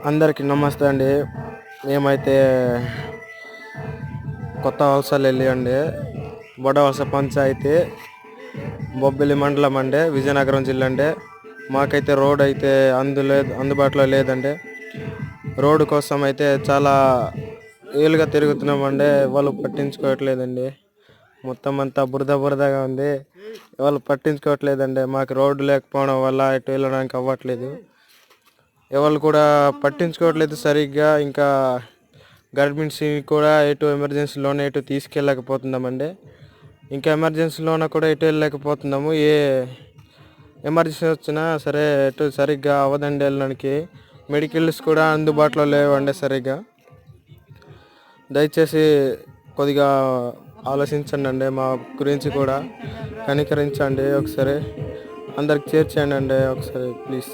అందరికీ నమస్తే అండి. మేమైతే కొత్త వలసలు వెళ్ళి అండి, బొడవలస పంచాయతీ, బొబ్బిలి మండలం అండి, విజయనగరం జిల్లా అండి. మాకైతే రోడ్ అయితే అందుబాటులో లేదండి. రోడ్డు కోసం అయితే చాలా ఏళ్ళుగా తిరుగుతున్నామండి. వాళ్ళు పట్టించుకోవట్లేదండి. మొత్తం అంతా బురదగా ఉంది. వాళ్ళు పట్టించుకోవట్లేదండి. మాకు రోడ్డు లేకపోవడం వల్ల ఎటు వెళ్ళడానికి అవ్వట్లేదు. ఎవరు కూడా పట్టించుకోవట్లేదు సరిగ్గా. ఇంకా గర్భిణీ కూడా ఎటు ఎమర్జెన్సీలోనే ఎటు తీసుకెళ్ళకపోతున్నామండి. ఇంకా ఎమర్జెన్సీలోన కూడా ఎటు వెళ్ళలేకపోతున్నాము. ఏ ఎమర్జెన్సీ వచ్చినా సరే ఎటు సరిగ్గా అవ్వదండి వెళ్ళడానికి. మెడికల్స్ కూడా అందుబాటులో లేవండి సరిగ్గా. దయచేసి కొద్దిగా ఆలోచించండి, మా గురించి కూడా కనికరించండి. ఒకసారి అందరికి చేర్చండి అండి ఒకసారి ప్లీజ్.